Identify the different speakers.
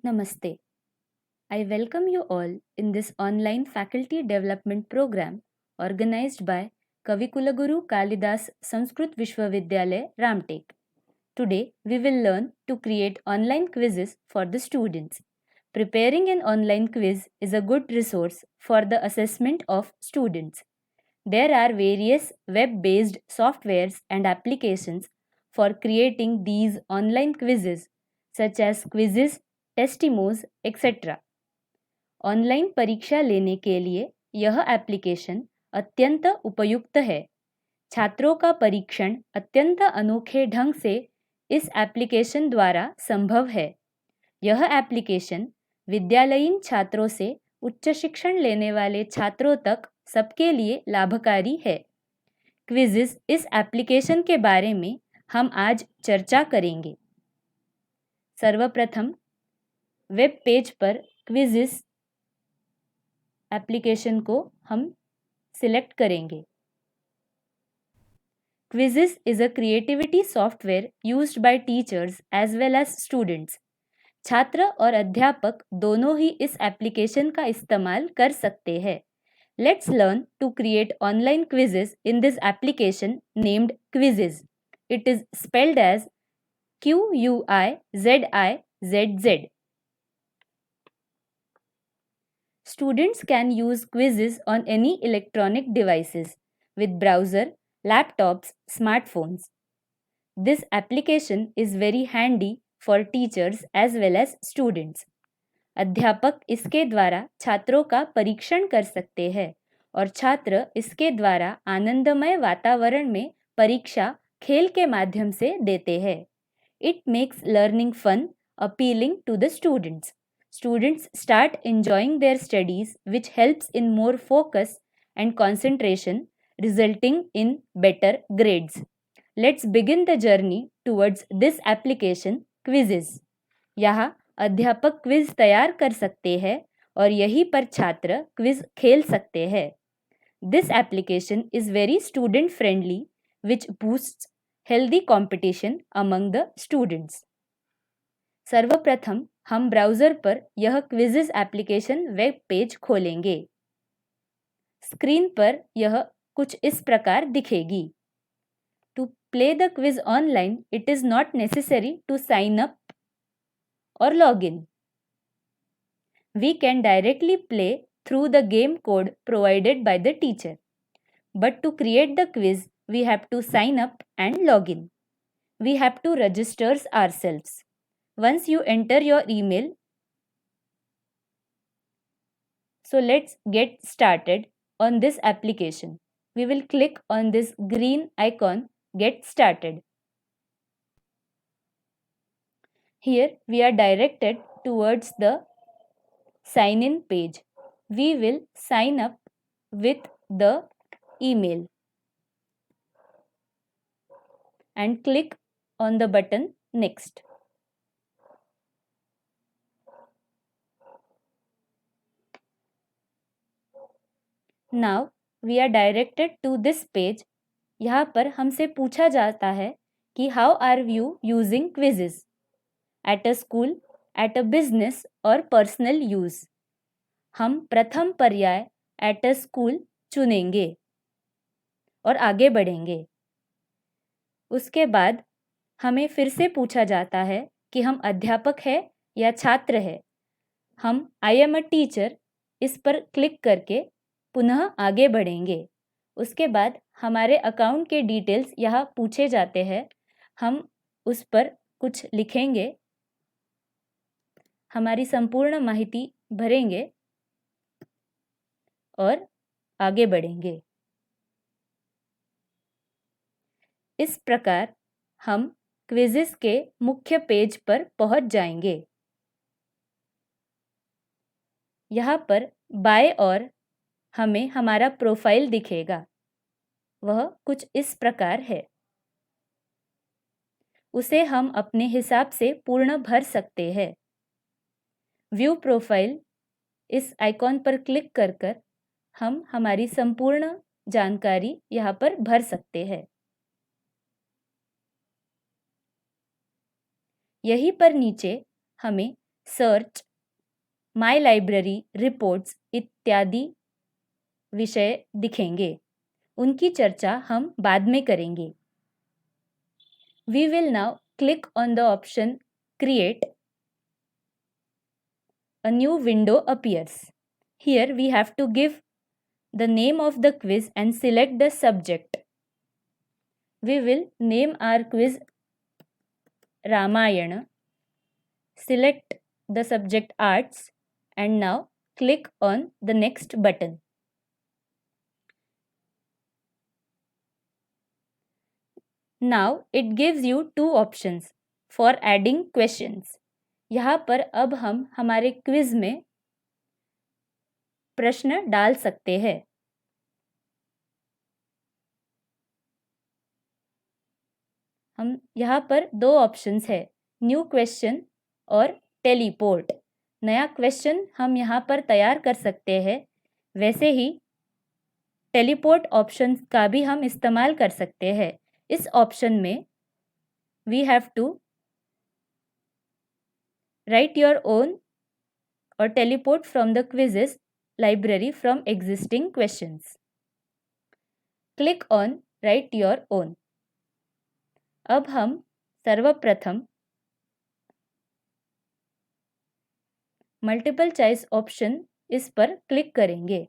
Speaker 1: Namaste. I welcome you all in this online faculty development program organized by Kavikulaguru Kalidas Sanskrit Vishwavidyalaya Ramtek. Today we will learn to create online quizzes for the students. Preparing an online quiz is a good resource for the assessment of students. There are various web-based softwares and applications for creating these online quizzes such as Quizizz, Testimos, etc. Online परीक्षा लेने के लिए यह application अत्यंत उपयुक्त है। छात्रों का परीक्षण अत्यंत अनोखे ढंग से इस एप्लीकेशन द्वारा संभव है। यह एप्लीकेशन विद्यालयीन छात्रों से उच्च शिक्षण लेने वाले छात्रों तक सबके लिए लाभकारी है। क्विज़िज़ इस एप्लीकेशन के बारे में हम आज चर्चा करेंगे। सर्वप्रथम वेब पेज पर क्विज़िज़ एप्लीकेशन को हम सिलेक्ट करेंगे। Quizizz is a creativity software used by teachers as well as students. छात्र और अध्यापक दोनों ही इस एप्लीकेशन का इस्तेमाल कर सकते हैं। Let's learn to create online quizzes in this application named Quizizz. It is spelled as Quizizz. Students can use quizzes on any electronic devices with browser, laptops, smartphones. This application is very handy for teachers as well as students. अध्यापक इसके द्वारा छात्रों का परीक्षण कर सकते हैं और छात्र इसके द्वारा आनंदमय वातावरण में परीक्षा खेल के माध्यम से देते हैं. It makes learning fun, appealing to the students. Students start enjoying their studies, which helps in more focus and concentration, resulting in better grades. Let's begin the journey towards this application, Quizizz. यहाँ अध्यापक quiz तैयार कर सकते हैं और यहीं पर छात्र क्विज खेल सकते हैं. This application is very student friendly, which boosts healthy competition among the students. सर्वप्रथम हम ब्राउज़र पर यह क्विज़िज़ एप्लीकेशन वेब पेज खोलेंगे. स्क्रीन पर यह कुछ इस प्रकार दिखेगी. To play the quiz online it is not necessary to sign up or log in. We can directly play through the game code provided by the teacher. But to create the quiz, we have to sign up and log in. We have to register ourselves. Once you enter your email, so let's get started on this application. We will click on this green icon, Get Started. Here we are directed towards the sign in page. We will sign up with the email and click on the button Next. Now we are directed to this page. यहाँ पर हमसे पूछा जाता है कि how are you using quizzes? At a school, at a business or personal use. हम प्रथम पर्याय at a school चुनेंगे और आगे बढ़ेंगे. उसके बाद हमें फिर से पूछा जाता है कि हम अध्यापक है या छात्र है. हम I am a teacher इस पर क्लिक करके पुनः आगे बढ़ेंगे. उसके बाद हमारे अकाउंट के डिटेल्स यहाँ पूछे जाते हैं. हम उस पर कुछ लिखेंगे, हमारी संपूर्ण माहिती भरेंगे और आगे बढ़ेंगे. इस प्रकार हम क्विज़िज़ के मुख्य पेज पर पहुंच जाएंगे. यहाँ पर बाएं ओर हमें हमारा प्रोफाइल दिखेगा. वह कुछ इस प्रकार है. उसे हम अपने हिसाब से पूर्ण भर सकते हैं. व्यू प्रोफाइल इस आइकॉन पर क्लिक कर हम हमारी संपूर्ण जानकारी यहाँ पर भर सकते हैं. यहीं पर नीचे हमें सर्च, माय लाइब्रेरी, रिपोर्ट्स इत्यादि विषय दिखेंगे। उनकी चर्चा हम बाद में करेंगे। We will now click on the option Create. A new window appears. Here we have to give the name of the quiz and select the subject. We will name our quiz Ramayana. Select the subject Arts and now click on the next button. Now it gives you two options for adding questions. यहाँ पर अब हम हमारे quiz में प्रश्न डाल सकते हैं। हम यहाँ पर दो ऑप्शंस है, न्यू क्वेश्चन और टेलीपोर्ट। नया क्वेश्चन हम यहाँ पर तैयार कर सकते हैं, वैसे ही टेलीपोर्ट ऑप्शन का भी हम इस्तेमाल कर सकते हैं। इस ऑप्शन में we have to write your own और teleport from the quizzes library from existing questions. Click on write your own. अब हम सर्वप्रथम मल्टीपल चॉइस ऑप्शन इस पर क्लिक करेंगे।